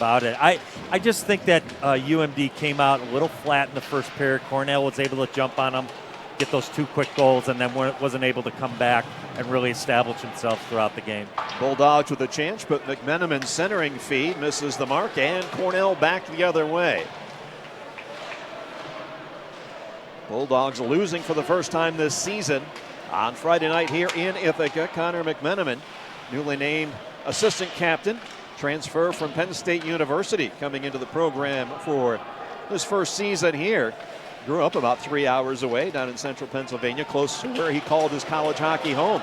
about it. I just think that UMD came out a little flat in the first period. Cornell was able to jump on them, get those 2 quick goals, and then wasn't able to come back and really establish himself throughout the game. Bulldogs with a chance, but McMenamin centering feed misses the mark, and Cornell back the other way. Bulldogs losing for the first time this season. On Friday night here in Ithaca, Connor McMenamin, newly named assistant captain, transfer from Penn State University, coming into the program for his first season here. Grew up about 3 hours away down in central Pennsylvania, close to where he called his college hockey home.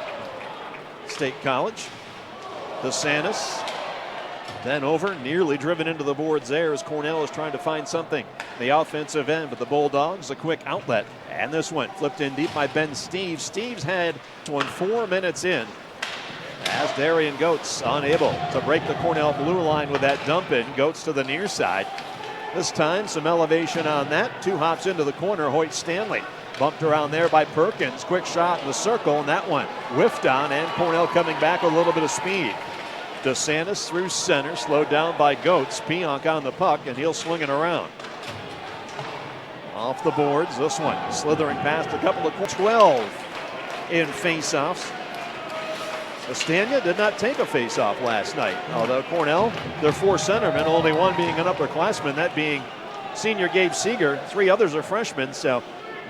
State College. DeSantis, then over, nearly driven into the boards there as Cornell is trying to find something. The offensive end, but the Bulldogs, a quick outlet. And this one flipped in deep by Ben Steeves. Steeves had this one 4 minutes in, as Darian Goetz unable to break the Cornell blue line with that dump in. Goetz to the near side. This time some elevation on that. 2 hops into the corner. Hoyt Stanley bumped around there by Perkins. Quick shot in the circle, and that one whiffed on, and Cornell coming back with a little bit of speed. DeSantis through center, slowed down by Goetz. Pionk on the puck, and he'll swing it around. Off the boards, this one slithering past a couple of 12 in faceoffs. Estania did not take a faceoff last night, although Cornell, their 4 centermen, only one being an upperclassman, that being senior Gabe Seeger. 3 others are freshmen, so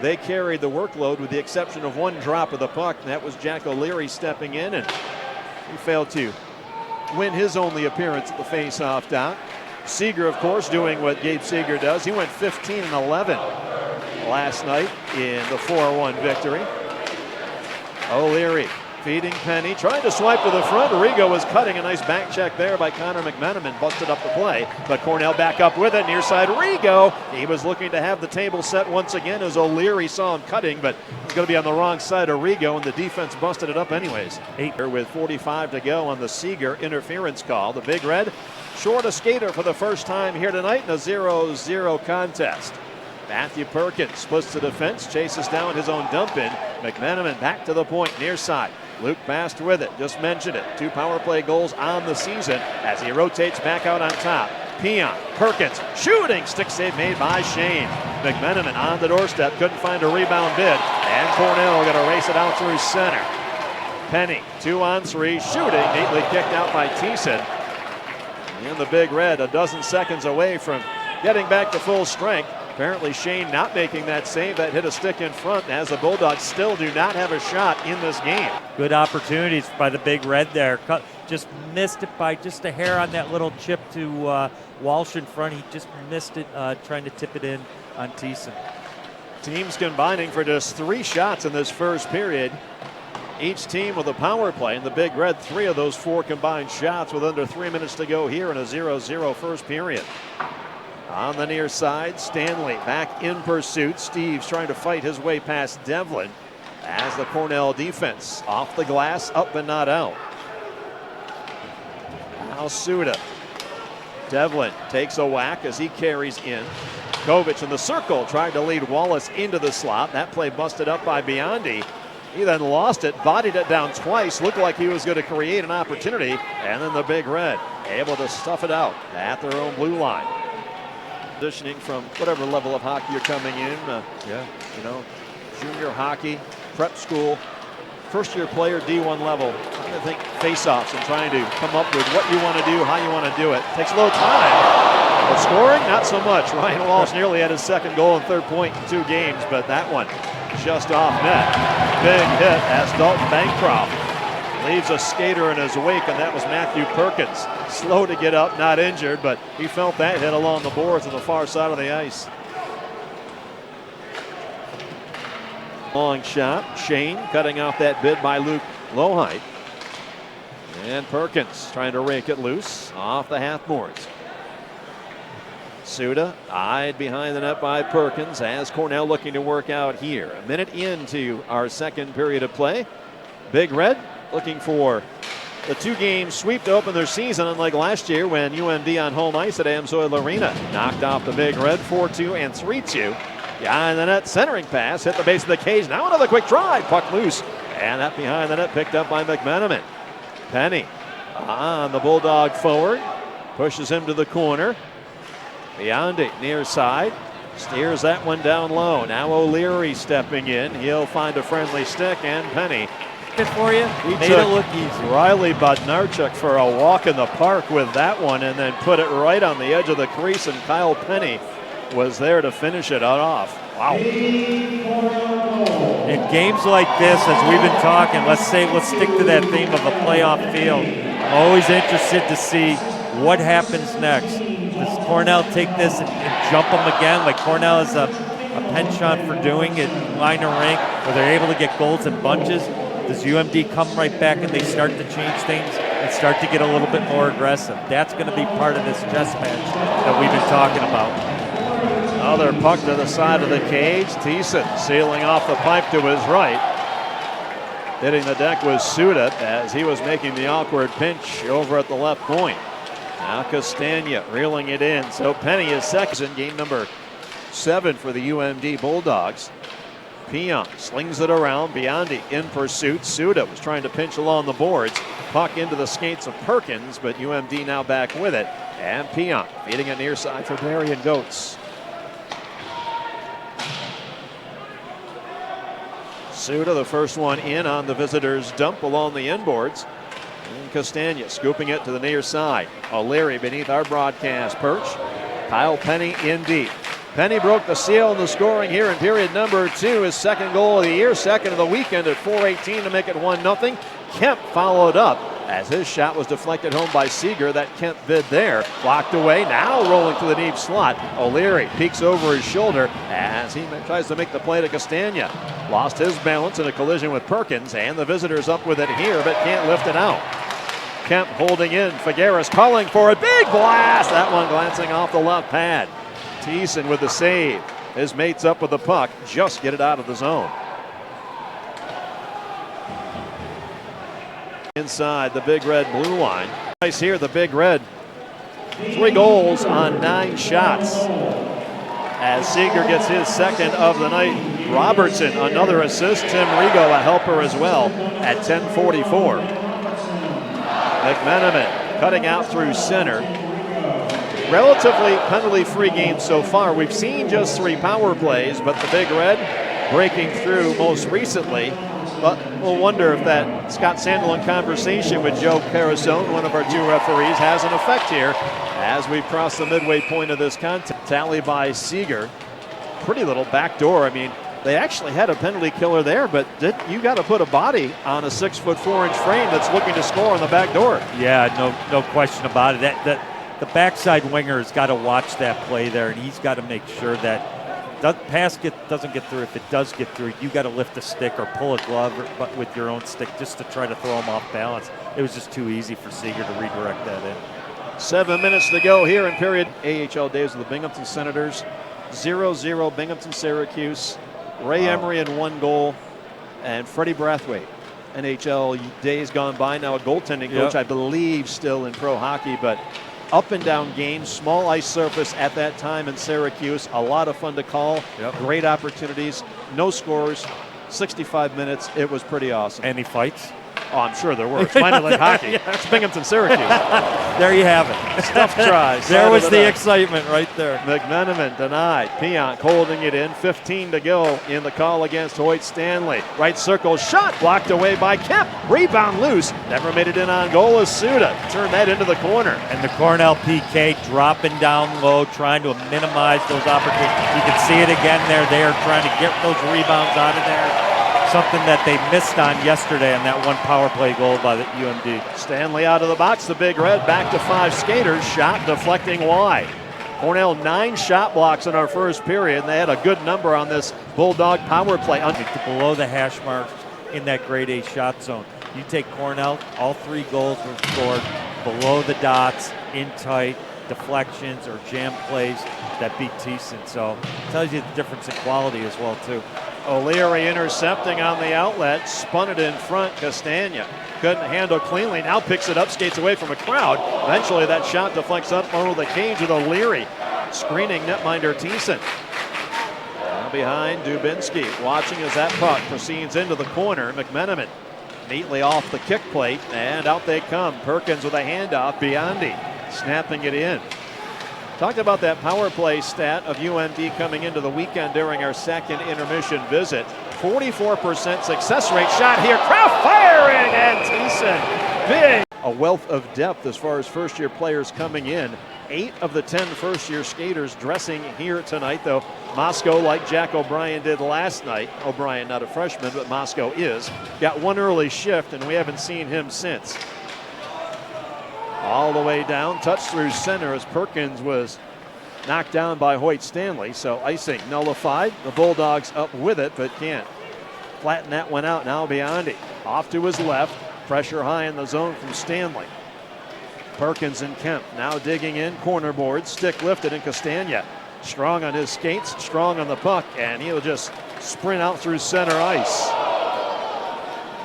they carried the workload with the exception of 1 drop of the puck. That was Jack O'Leary stepping in, and he failed to win his only appearance at the faceoff dot. Seeger, of course, doing what Gabe Seeger does. He went 15 and 11 last night in the 4-1 victory. O'Leary feeding Penny, trying to swipe to the front. Rigo was cutting. A nice back check there by Connor McMenamin, busted up the play, but Cornell back up with it. Near side Rigo, he was looking to have the table set once again as O'Leary saw him cutting, but he's going to be on the wrong side of Rigo, and the defense busted it up anyways. 8 with 45 to go on the Seeger interference call. The Big Red short a skater for the first time here tonight in a 0-0 contest. Matthew Perkins splits the defense, chases down his own dump in. McMenamin back to the point, near side. Luke Bast with it, just mentioned it. 2 power play goals on the season as he rotates back out on top. Pionk, Perkins, shooting, stick save made by Shane. McMenamin on the doorstep, couldn't find a rebound bid, and Cornell gonna race it out through center. Penny, 2 on 3, shooting, neatly kicked out by Thiessen. And the Big Red a dozen seconds away from getting back to full strength. Apparently Shane not making that save. That hit a stick in front, as the Bulldogs still do not have a shot in this game. Good opportunities by the Big Red there. Just missed it by just a hair on that little chip to Walsh in front. He just missed it trying to tip it in on Thiessen. Teams combining for just 3 shots in this first period. Each team with a power play, and the Big Red 3 of those 4 combined shots with under 3 minutes to go here in a 0-0 first period. On the near side, Stanley back in pursuit. Steeves trying to fight his way past Devlin as the Cornell defense off the glass, up and not out. Now Suda. Devlin takes a whack as he carries in. Kovic in the circle tried to lead Wallace into the slot. That play busted up by Biondi. He then lost it, bodied it down twice, looked like he was going to create an opportunity, and then the Big Red able to stuff it out at their own blue line. Positioning from whatever level of hockey you're coming in, you know, junior hockey, prep school, first-year player, D1 level. I'm going to think face-offs and trying to come up with what you want to do, how you want to do it. Takes a little time, but scoring, not so much. Ryan Walsh nearly had his 2nd goal and 3rd point in 2 games, but that one just off net. Big hit as Dalton Bancroft leaves a skater in his wake, and that was Matthew Perkins. Slow to get up, not injured, but he felt that hit along the boards on the far side of the ice. Long shot. Shane cutting off that bid by Luke Lohite. And Perkins trying to rake it loose off the half boards. Suda eyed behind the net by Perkins as Cornell looking to work out here. A minute into our 2nd period of play. Big Red looking for the 2-game sweep to open their season, unlike last year when UMD on home ice at Amsoil Arena knocked off the Big Red 4-2 and 3-2. Behind the net, centering pass, hit the base of the cage. Now another quick drive, puck loose, and that behind the net picked up by McMenamin. Penny on the Bulldog forward. Pushes him to the corner. Biondi near side. Steers that one down low. Now O'Leary stepping in. He'll find a friendly stick, and Penny. Good for you. He Made took it look easy. Riley Bodnarchuk for a walk in the park with that one, and then put it right on the edge of the crease, and Kyle Penny was there to finish it off. Wow. In games like this, as we've been talking, let's stick to that theme of a playoff field. I'm always interested to see what happens next. Does Cornell take this and jump them again, like Cornell is a penchant for doing it, line a rink, where they're able to get goals in bunches? Does UMD come right back and they start to change things and start to get a little bit more aggressive? That's going to be part of this chess match that we've been talking about. Another puck to the side of the cage. Thiessen sealing off the pipe to his right. Hitting the deck was Suda as he was making the awkward pinch over at the left point. Now Castagna reeling it in. So Penny is second in game number 7 for the UMD Bulldogs. Pion slings it around. Biondi in pursuit. Suda was trying to pinch along the boards. Puck into the skates of Perkins, but UMD now back with it. And Pion feeding it near side for Darian Goetz. Suda, the first one in on the visitors' dump along the inboards. And Castagna scooping it to the near side. O'Leary beneath our broadcast perch. Kyle Penny in deep. Penny broke the seal in the scoring here in period number 2. His second goal of the year, second of the weekend at 4:18 to make it 1-0. Kemp followed up as his shot was deflected home by Seeger. That Kemp bid there. Blocked away, now rolling to the deep slot. O'Leary peeks over his shoulder as he tries to make the play to Castagna. Lost his balance in a collision with Perkins, and the visitors up with it here, but can't lift it out. Kemp holding in. Figueres calling for it. Big blast! That one glancing off the left pad. Thiessen with the save. His mates up with the puck. Just get it out of the zone. Inside the Big Red blue line. Nice here, the Big Red. 3 goals on 9 shots. As Seeger gets his second of the night. Robertson, another assist. Tim Rigo, a helper as well at 10:44. McMenamin cutting out through center. Relatively penalty-free game so far. We've seen just 3 power plays, but the Big Red breaking through most recently. But we'll wonder if that Scott Sandelin conversation with Joe Carazone, one of our 2 referees, has an effect here as we cross the midway point of this contest. Tally by Seeger. Pretty little back door. I mean, they actually had a penalty killer there, but you got to put a body on a 6'4" frame that's looking to score on the back door. Yeah, no question about it. The backside winger has got to watch that play there, and he's got to make sure that doesn't get through. If it does get through, you got to lift a stick or pull a glove with your own stick just to try to throw him off balance. It was just too easy for Seeger to redirect that in. 7 minutes to go here in period. AHL days of the Binghamton Senators. 0-0 Binghamton Syracuse. Ray Emery in 1 goal, and Freddie Brathwaite. NHL days gone by, now a goaltending coach, I believe still in pro hockey, but up and down games, small ice surface at that time in Syracuse. A lot of fun to call, great opportunities, no scores, 65 minutes. It was pretty awesome. Any fights? Oh, I'm sure there were. It's minor league hockey. It's Binghamton, Syracuse. There you have it. Stuff tries. There was the excitement right there. McMenamin denied. Pionk holding it in. 15 to go in the call against Hoyt Stanley. Right circle shot blocked away by Kemp. Rebound loose. Never made it in on goal as Suda turned that into the corner. And the Cornell PK dropping down low, trying to minimize those opportunities. You can see it again there. They are trying to get those rebounds out of there. Something that they missed on yesterday on that 1 power play goal by the UMD. Stanley out of the box, the Big Red back to 5 skaters, shot deflecting wide. Cornell 9 shot blocks in our first period, and they had a good number on this Bulldog power play. Below the hash marks in that grade A shot zone. You take Cornell, all 3 goals were scored below the dots, in tight, deflections or jam plays that beat Thiessen. So it tells you the difference in quality as well too. O'Leary intercepting on the outlet, spun it in front. Castagna couldn't handle cleanly. Now picks it up, skates away from a crowd. Eventually that shot deflects up over the cage with O'Leary screening netminder Thiessen. Now behind Dubinsky, watching as that puck proceeds into the corner. McMenamin neatly off the kick plate, and out they come. Perkins with a handoff. Biondi snapping it in. Talked about that power play stat of UMD coming into the weekend during our second intermission visit. 44% success rate shot here. Kraft firing, and Thiessen big. A wealth of depth as far as first-year players coming in. 8 of the 10 first-year skaters dressing here tonight, though Moscow, like Jack O'Brien did last night. O'Brien not a freshman, but Moscow is. Got one early shift, and we haven't seen him since. All the way down, touch through center as Perkins was knocked down by Hoyt Stanley. So icing nullified. The Bulldogs up with it, but can't flatten that one out. Now Biondi off to his left. Pressure high in the zone from Stanley. Perkins and Kemp now digging in, corner board, stick lifted, and Castagna strong on his skates, strong on the puck, and he'll just sprint out through center ice.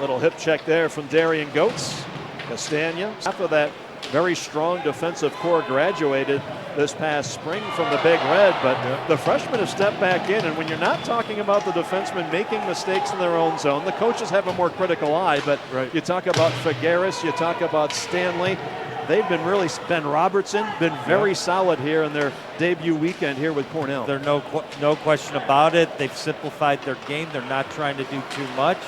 Little hip check there from Darian Goetz. Castagna, half of that very strong defensive core, graduated this past spring from the Big Red, but the freshmen have stepped back in, and when you're not talking about the defensemen making mistakes in their own zone, the coaches have a more critical eye, but you talk about Figueres, you talk about Stanley, they've been really, Ben Robertson, been very solid here in their debut weekend here with Cornell. There's no question about it. They've simplified their game. They're not trying to do too much.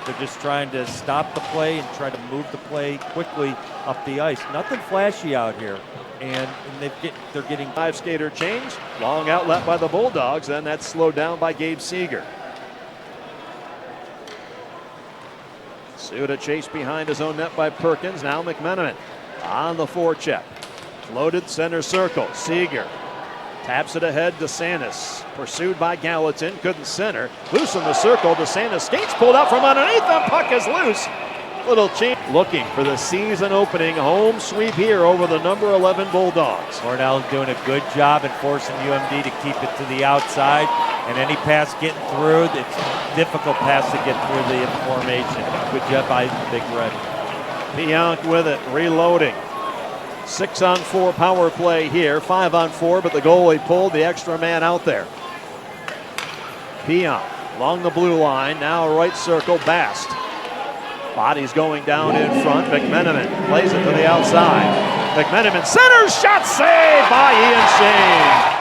They're just trying to stop the play and try to move the play quickly up the ice. Nothing flashy out here. And they're getting 5 skater change. Long outlet by the Bulldogs, and that's slowed down by Gabe Seeger. Suda chased behind his own net by Perkins. Now McMenamin on the forecheck. Floated center circle. Seeger taps it ahead. DeSantis pursued by Gallatin. Couldn't center. Loose in the circle. DeSantis skates pulled out from underneath them. Puck is loose. Little change. Looking for the season opening home sweep here over the number 11 Bulldogs. Cornell doing a good job in forcing UMD to keep it to the outside. And any pass getting through, it's a difficult pass to get through the formation. Good job by the Big Red. Pionk with it, reloading. 6-on-4 power play here, 5-on-4, but the goalie pulled the extra man out there. Pionk along the blue line, now right circle, Bast. Body's going down in front. McMenamin plays it to the outside. McMenamin centers, shot saved by Ian Shane.